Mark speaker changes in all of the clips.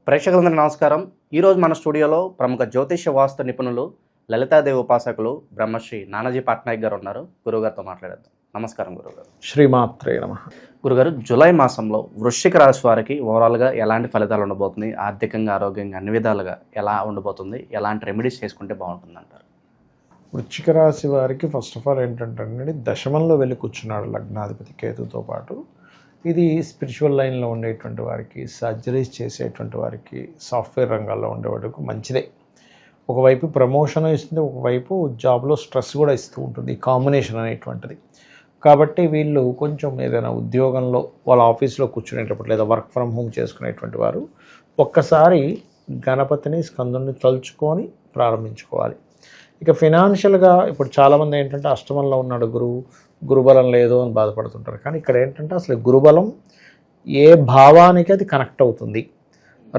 Speaker 1: ప్రేక్షకులందరికీ నమస్కారం. ఈరోజు మన స్టూడియోలో ప్రముఖ జ్యోతిష్య వాస్తు నిపుణులు లలితాదేవి ఉపాసకులు బ్రహ్మశ్రీ నానాజీ పట్నాయక్ గారు ఉన్నారు. గురువుగారితో మాట్లాడేద్దాం. నమస్కారం గురువుగారు.
Speaker 2: శ్రీమాత్రే నమః.
Speaker 1: గురుగారు, జూలై మాసంలో వృశ్చిక రాశి వారికి ఓవరాల్గా ఎలాంటి ఫలితాలు ఉండబోతుంది? ఆర్థికంగా, ఆరోగ్యంగా అన్ని విధాలుగా ఎలా ఉండబోతుంది? ఎలాంటి రెమెడీస్ చేసుకుంటే బాగుంటుంది అంటారు?
Speaker 2: వృశ్చిక రాశి వారికి ఫస్ట్ ఆఫ్ ఆల్ ఏంటంటే దశమంలో వెళ్ళి కూర్చున్నాడు లగ్నాధిపతి కేతుతో పాటు. ఇది స్పిరిచువల్ లైన్లో ఉండేటువంటి వారికి, సర్జరీస్ చేసేటువంటి వారికి, సాఫ్ట్వేర్ రంగాల్లో ఉండేవాడికి మంచిదే. ఒకవైపు ప్రమోషన్ ఇస్తుంది, ఒకవైపు జాబ్లో స్ట్రెస్ కూడా ఇస్తూ ఉంటుంది, ఈ కాంబినేషన్ అనేటువంటిది. కాబట్టి వీళ్ళు కొంచెం ఏదైనా ఉద్యోగంలో వాళ్ళ ఆఫీస్లో కూర్చునేటప్పుడు లేదా వర్క్ ఫ్రమ్ హోమ్ చేసుకునేటువంటి వారు ఒక్కసారి గణపతిని, స్కందుని తలుచుకొని ప్రారంభించుకోవాలి. ఇక ఫినాన్షియల్గా ఇప్పుడు చాలామంది ఏంటంటే అష్టమంలో ఉన్నాడు గురుబలం లేదు అని బాధపడుతుంటారు. కానీ ఇక్కడ ఏంటంటే అసలు గురుబలం ఏ భావానికి అది కనెక్ట్ అవుతుంది,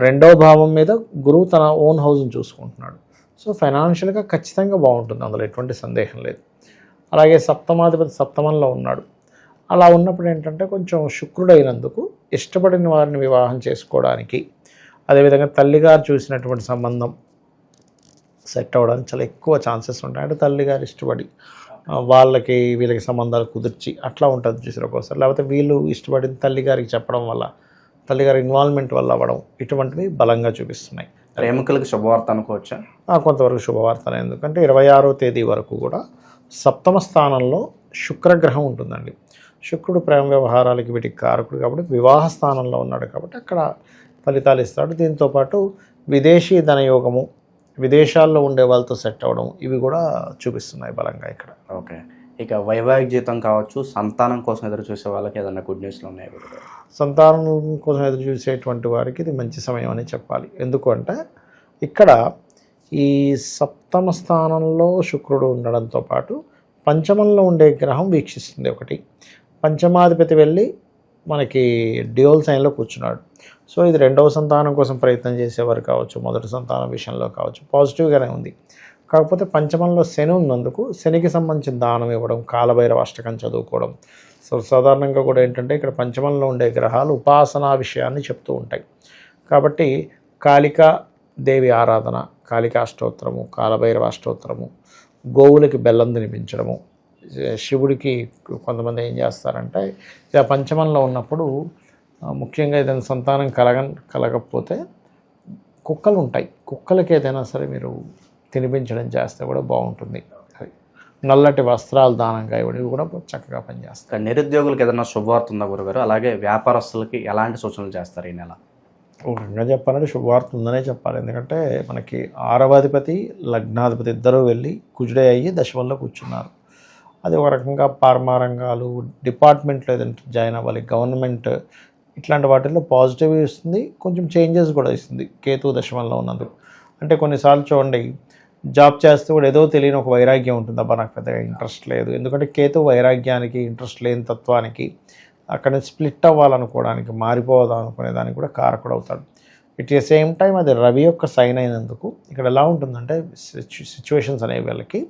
Speaker 2: రెండవ భావం మీద గురువు తన ఓన్ హౌస్ని చూసుకుంటున్నాడు. సో ఫైనాన్షియల్గా ఖచ్చితంగా బాగుంటుంది, అందులో ఎటువంటి సందేహం లేదు. అలాగే సప్తమాధిపతి సప్తమంలో ఉన్నాడు. అలా ఉన్నప్పుడు ఏంటంటే కొంచెం శుక్రుడైనందుకు ఇష్టపడిన వారిని వివాహం చేసుకోవడానికి, అదేవిధంగా తల్లిగారు చూసినటువంటి సంబంధం సెట్ అవ్వడానికి చాలా ఎక్కువ ఛాన్సెస్ ఉంటాయి. అంటే తల్లిగారు ఇష్టపడి వాళ్ళకి వీళ్ళకి సంబంధాలు కుదిర్చి అట్లా ఉంటుంది చూసారు ఒక్కోసారి. లేకపోతే వీళ్ళు ఇష్టపడిన తల్లిగారికి చెప్పడం వల్ల, తల్లిగారి ఇన్వాల్వ్మెంట్ వల్ల అవ్వడం, ఇటువంటివి బలంగా చూపిస్తున్నాయి.
Speaker 1: ప్రేమికులకు శుభవార్త అనుకోవచ్చా?
Speaker 2: కొంతవరకు శుభవార్తనే. ఎందుకంటే 26వ తేదీ వరకు కూడా సప్తమ స్థానంలో శుక్రగ్రహం ఉంటుందండి. శుక్రుడు ప్రేమ వ్యవహారాలకి వీటికి కారకుడు కాబట్టి వివాహ స్థానంలో ఉన్నాడు కాబట్టి అక్కడ ఫలితాలు ఇస్తాడు. దీంతోపాటు విదేశీ ధనయోగము, విదేశాల్లో ఉండే వాళ్ళతో సెట్ అవ్వడం, ఇవి కూడా చూపిస్తున్నాయి బలంగా ఇక్కడ.
Speaker 1: ఓకే. ఇక వైవాహిక జీవితం కావచ్చు, సంతానం కోసం ఎదురు చూసే వాళ్ళకి ఏదైనా గుడ్ న్యూస్లు ఉన్నాయి?
Speaker 2: సంతానం కోసం ఎదురు చూసేటువంటి వారికి ఇది మంచి సమయం అని చెప్పాలి. ఎందుకంటే ఇక్కడ ఈ సప్తమ స్థానంలో శుక్రుడు ఉండడంతో పాటు పంచమంలో ఉండే గ్రహం వీక్షిస్తుంది ఒకటి. పంచమాధిపతి వెళ్ళి మనకి డ్యూయల్ సైన్లో కూర్చున్నాడు. సో ఇది రెండవ సంతానం కోసం ప్రయత్నం చేసేవారు కావచ్చు, మొదటి సంతానం విషయంలో కావచ్చు, పాజిటివ్గానే ఉంది. కాకపోతే పంచమంలో శని ఉన్నందుకు శనికి సంబంధించిన దానం ఇవ్వడం, కాలభైరవ అష్టకం చదువుకోవడం. సో సాధారణంగా కూడా ఏంటంటే ఇక్కడ పంచమంలో ఉండే గ్రహాలు ఉపాసనా విషయాన్ని చెప్తూ ఉంటాయి. కాబట్టి కాళికా దేవి ఆరాధన, కాళికా అష్టోత్తరము, కాలభైరవ అష్టోత్తరము, గోవులకి బెల్లం తినిపించడము, శివుడికి కొంతమంది ఏం చేస్తారంటే ఇలా పంచమంలో ఉన్నప్పుడు ముఖ్యంగా ఏదైనా సంతానం కలగకపోతే కుక్కలు ఉంటాయి, కుక్కలకి ఏదైనా సరే మీరు తినిపించడం చేస్తే కూడా బాగుంటుంది. నల్లటి వస్త్రాలు దానంగా ఇవ్వడం కూడా చక్కగా పనిచేస్తాయి.
Speaker 1: నిరుద్యోగులకు ఏదైనా శుభవార్త ఉందా గురుగారు? అలాగే వ్యాపారస్తులకి ఎలాంటి సూచనలు చేస్తారు ఈ నెల?
Speaker 2: ఒక రకంగా చెప్పాలంటే శుభవార్త ఉందనే చెప్పాలి. ఎందుకంటే మనకి 6వ అధిపతి లగ్నాధిపతి ఇద్దరూ వెళ్ళి కుజుడే అయ్యి దశమంలో కూర్చున్నారు. అది ఒక రకంగా ఫార్మా రంగాలు, డిపార్ట్మెంట్లో ఏదైనా జాయిన్ అవ్వాలి, గవర్నమెంట్ ఇట్లాంటి వాటిల్లో పాజిటివ్ ఇస్తుంది, కొంచెం చేంజెస్ కూడా ఇస్తుంది కేతు దశమంలో ఉన్నందుకు. అంటే కొన్నిసార్లు చూడండి, జాబ్ చేస్తూ కూడా ఏదో తెలియని ఒక వైరాగ్యం ఉంటుంది, అబ్బా నాకు పెద్దగా ఇంట్రెస్ట్ లేదు. ఎందుకంటే కేతు వైరాగ్యానికి, ఇంట్రెస్ట్ లేని తత్వానికి, అక్కడ స్ప్లిట్ అవ్వాలనుకోవడానికి, మారిపోదాం అనుకునే దానికి కూడా కారకుడు అవుతాడు. ఇట్ ద సేమ్ టైం అది రవి యొక్క సైన్ అయినందుకు ఇక్కడ ఎలా ఉంటుందంటే సిచ్యువేషన్స్ అనేవి వీళ్ళకి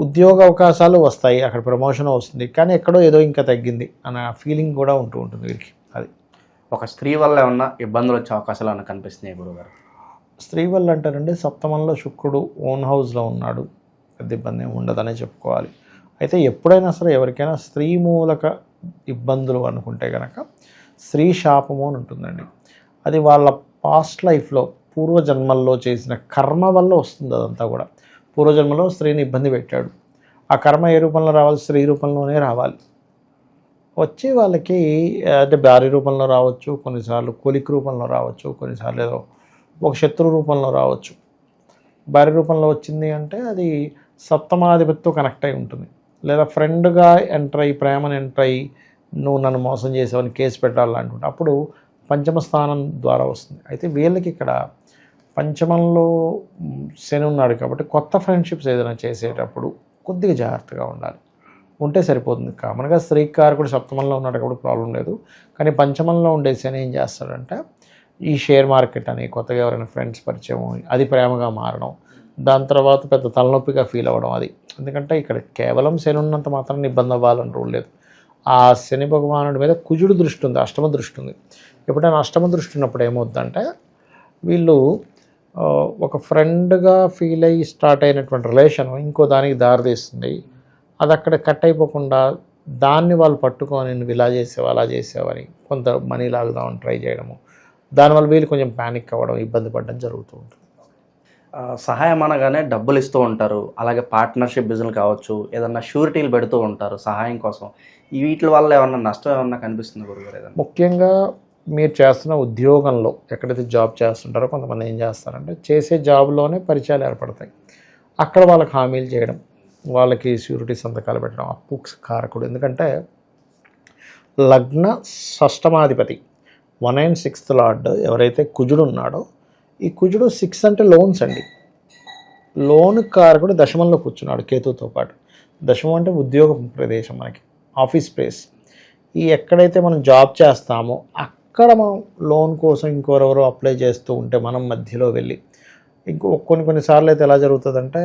Speaker 2: ఉద్యోగ అవకాశాలు వస్తాయి, అక్కడ ప్రమోషన్ వస్తుంది, కానీ ఎక్కడో ఏదో ఇంకా తగ్గింది అన్న ఫీలింగ్ కూడా ఉంటుంది వీరికి. అది
Speaker 1: ఒక స్త్రీ వల్ల ఏమన్నా ఇబ్బందులు వచ్చే అవకాశాలు అన్న కనిపిస్తున్నాయి గురుగారు?
Speaker 2: స్త్రీ వల్ల అంటారంటే సప్తమంలో శుక్రుడు ఓన్ హౌస్లో ఉన్నాడు, పెద్ద ఇబ్బంది ఏమి ఉండదనే చెప్పుకోవాలి. అయితే ఎప్పుడైనా సరే ఎవరికైనా స్త్రీ మూలక ఇబ్బందులు అనుకుంటే కనుక స్త్రీ శాపము అని ఉంటుందండి. అది వాళ్ళ పాస్ట్ లైఫ్లో పూర్వజన్మల్లో చేసిన కర్మ వల్ల వస్తుంది. అదంతా కూడా పూర్వజన్మలో స్త్రీని ఇబ్బంది పెట్టాడు, ఆ కర్మ ఏ రూపంలో రావాలి? స్త్రీ రూపంలోనే రావాలి. వచ్చి వాళ్ళకి అంటే భార్య రూపంలో రావచ్చు, కొన్నిసార్లు కొలిక్ రూపంలో రావచ్చు, కొన్నిసార్లు ఏదో ఒక శత్రు రూపంలో రావచ్చు. భార్య రూపంలో వచ్చింది అంటే అది సప్తమాధిపతితో కనెక్ట్ అయి ఉంటుంది. లేదా ఫ్రెండ్గా ఎంటర్ అయ్యి, ప్రేమను ఎంటర్ అయ్యి నువ్వు నన్ను మోసం చేసావని కేసు పెట్టాలంటుంటే అప్పుడు పంచమ స్థానం ద్వారా వస్తుంది. అయితే వీళ్ళకి ఇక్కడ పంచమంలో శని ఉన్నాడు కాబట్టి కొత్త ఫ్రెండ్షిప్స్ ఏదైనా చేసేటప్పుడు కొద్దిగా జాగ్రత్తగా ఉండాలి, ఉంటే సరిపోతుంది. కామన్గా స్త్రీకారకుడు సప్తమంలో ఉన్నాడు కాబట్టి ప్రాబ్లం లేదు. కానీ పంచమంలో ఉండే శని ఏం చేస్తాడంటే ఈ షేర్ మార్కెట్ అని కొత్తగా ఎవరైనా ఫ్రెండ్స్ పరిచయం, అది ప్రేమగా మారడం, దాని తర్వాత పెద్ద తలనొప్పిగా ఫీల్ అవ్వడం. అది ఎందుకంటే ఇక్కడ కేవలం శని ఉన్నంత మాత్రం ఇబ్బంది అవ్వాలని రూల్ లేదు. ఆ శని భగవానుడి మీద కుజుడు దృష్టి ఉంది, అష్టమ దృష్టి ఉంది. ఎప్పుడైనా అష్టమ దృష్టి ఉన్నప్పుడు ఏమవుద్దంటే వీళ్ళు ఒక ఫ్రెండ్గా ఫీల్ అయ్యి స్టార్ట్ అయినటువంటి రిలేషన్ ఇంకో దానికి దారితీస్తుంది. అది అక్కడ కట్ అయిపోకుండా దాన్ని వాళ్ళు పట్టుకొని నువ్వు ఇలా చేసావు అలా చేసావని కొంత మనీ లాగుదామని ట్రై చేయడము, దానివల్ల వీళ్ళు కొంచెం ప్యానిక్ అవ్వడం, ఇబ్బంది పడడం జరుగుతూ ఉంటుంది.
Speaker 1: సహాయం అనగానే డబ్బులు ఇస్తూ ఉంటారు, అలాగే పార్ట్నర్షిప్ బిజినెస్ కావచ్చు, ఏదన్నా షూరిటీలు పెడుతూ ఉంటారు సహాయం కోసం. వీటి వల్ల ఏమన్నా నష్టం ఏమన్నా కనిపిస్తుంది గురుగారు? ఏదన్నా
Speaker 2: ముఖ్యంగా మీరు చేస్తున్న ఉద్యోగంలో ఎక్కడైతే జాబ్ చేస్తుంటారో కొంతమంది ఏం చేస్తారంటే చేసే జాబ్లోనే పరిచయాలు ఏర్పడతాయి. అక్కడ వాళ్ళకి హామీలు చేయడం, వాళ్ళకి షూరిటీ సంతకాలు పెట్టడం అప్పు కారకుడు. ఎందుకంటే లగ్న షష్టమాధిపతి 1 and 6th లార్డ్ ఎవరైతే కుజుడు ఉన్నాడో, ఈ కుజుడు 6 అంటే లోన్స్ అండి. లోన్ కారకుడు దశమంలో కూర్చున్నాడు కేతుతో పాటు. దశమం అంటే ఉద్యోగ ప్రదేశం, మనకి ఆఫీస్ ప్లేస్. ఈ ఎక్కడైతే మనం జాబ్ చేస్తామో అక్కడ మనం లోన్ కోసం ఇంకెవరెవరో అప్లై చేస్తూ ఉంటే మనం మధ్యలో వెళ్ళి కొన్నిసార్లు అయితే ఎలా జరుగుతుందంటే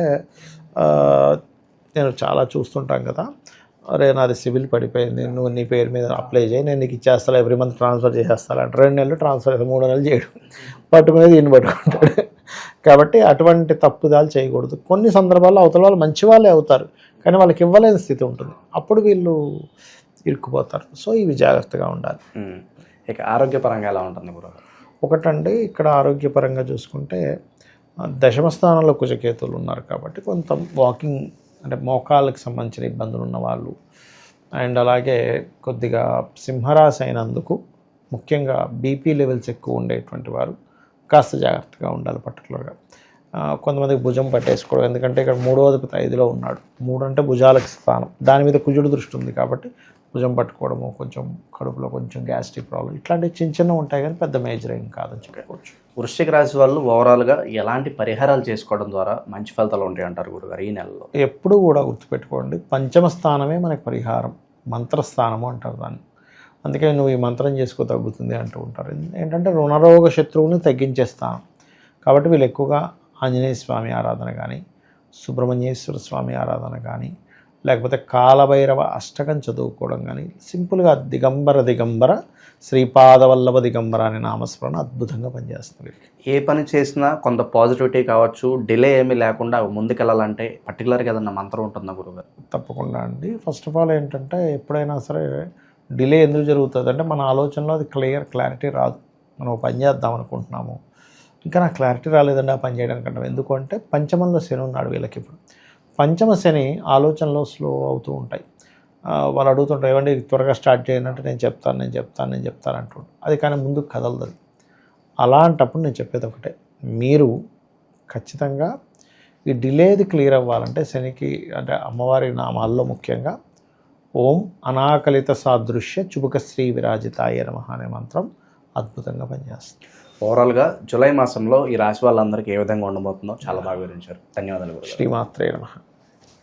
Speaker 2: నేను చాలా చూస్తుంటాం కదా, అరే నాది సివిల్ పడిపోయింది, నువ్వు నీ పేరు మీద అప్లై చేయి, నేను నీకు ఇచ్చేస్తాను, ఎవ్రీ మంత్ ట్రాన్స్ఫర్ చేసేస్తాను అంటే 2 నెలలు ట్రాన్స్ఫర్ చేస్తాను, 3 నెలలు చేయడం, పట్టుకునేది ఈయన పట్టుకుంటాడు. కాబట్టి అటువంటి తప్పుదాలు చేయకూడదు. కొన్ని సందర్భాల్లో అవతల వాళ్ళు మంచి వాళ్ళే అవుతారు, కానీ వాళ్ళకి ఇవ్వలేని స్థితి ఉంటుంది, అప్పుడు వీళ్ళు ఇరుక్కుపోతారు. సో ఇవి జాగ్రత్తగా ఉండాలి.
Speaker 1: ఇక ఆరోగ్యపరంగా ఎలా ఉంటుంది గురుగారు?
Speaker 2: ఒకటండి, ఇక్కడ ఆరోగ్యపరంగా చూసుకుంటే దశమ స్థానంలో కుజకేతువులు ఉన్నారు కాబట్టి కొంత వాకింగ్ అంటే మోకాళ్ళకి సంబంధించిన ఇబ్బందులు ఉన్న వాళ్ళు, అండ్ అలాగే కొద్దిగా సింహరాశి అయినందుకు ముఖ్యంగా బీపీ లెవెల్స్ ఎక్కువ ఉండేటువంటి వారు కాస్త జాగ్రత్తగా ఉండాలి. పర్టికులర్గా కొంతమందికి భుజం పట్టేసుకోవడం, ఎందుకంటే ఇక్కడ 3వ అధిపతి 5లో ఉన్నాడు. 3 అంటే భుజాలకు స్థానం, దాని మీద కుజుడు దృష్టి ఉంది కాబట్టి భుజం పట్టుకోవడము, కొంచెం కడుపులో కొంచెం గ్యాస్ట్రిక్ ప్రాబ్లం, ఇట్లాంటివి చిన్న ఉంటాయి కానీ పెద్ద మేజర్ ఏం కాదని చెప్పుకోవచ్చు.
Speaker 1: వృశ్చిక రాశి వాళ్ళు ఓవరాల్గా ఎలాంటి పరిహారాలు చేసుకోవడం ద్వారా మంచి ఫలితాలు ఉంటాయి అంటారు గురుగారు ఈ నెలలో?
Speaker 2: ఎప్పుడు కూడా గుర్తుపెట్టుకోండి, పంచమ స్థానమే మనకి పరిహారం, మంత్రస్థానము అంటారు దాన్ని. అందుకే నువ్వు ఈ మంత్రం చేసుకో తగ్గుతుంది అంటూ ఉంటారు. ఏంటంటే రుణరోగ శత్రువుని తగ్గించే స్థానం కాబట్టి వీళ్ళు ఎక్కువగా ఆంజనేయ స్వామి ఆరాధన కానీ, సుబ్రహ్మణ్యేశ్వర స్వామి ఆరాధన కానీ, లేకపోతే కాలభైరవ అష్టకం చదువుకోవడం కానీ, సింపుల్గా దిగంబర శ్రీపాదవల్లభ దిగంబర అనే నామస్మరణ అద్భుతంగా పనిచేస్తుంది.
Speaker 1: ఏ పని చేసినా కొంత పాజిటివిటీ కావచ్చు, డిలే ఏమీ లేకుండా ముందుకెళ్ళాలంటే పర్టికులర్గా ఏదన్నా మంత్రం ఉంటుందా గురుగారు?
Speaker 2: తప్పకుండా అండి. ఫస్ట్ ఆఫ్ ఆల్ ఏంటంటే ఎప్పుడైనా సరే డిలే ఎందుకు జరుగుతుంది అంటే మన ఆలోచనలో అది క్లారిటీ రాదు. మనం పని చేద్దాం అనుకుంటున్నాము, ఇంకా నాకు క్లారిటీ రాలేదండి ఆ పని చేయడానికి అంటాం. ఎందుకంటే పంచమంలో శని ఉన్నాడు వీళ్ళకి. ఇప్పుడు పంచమ శని ఆలోచనలో స్లో అవుతూ ఉంటాయి. వాళ్ళు అడుగుతుంటారు, ఏమంటే త్వరగా స్టార్ట్ చేయాలంటే నేను చెప్తాను అంటుంటారు. అది కానీ ముందుకు కదలదు. అలాంటప్పుడు నేను చెప్పేది ఒకటే, మీరు ఖచ్చితంగా ఈ డిలేది క్లియర్ అవ్వాలంటే శనికి అంటే అమ్మవారి నామాల్లో ముఖ్యంగా ఓం అనాకలిత సాదృశ్య చుబుక శ్రీ విరాజితాయ నమః అనే మంత్రం అద్భుతంగా పనిచేస్తుంది.
Speaker 1: ఓవరాల్గా జూలై మాసంలో ఈ రాశి వాళ్ళందరికీ ఏ విధంగా ఉండబోతుందో చాలా బాగా వివరించారు. ధన్యవాదాలు.
Speaker 2: శ్రీమాత్రే నమః.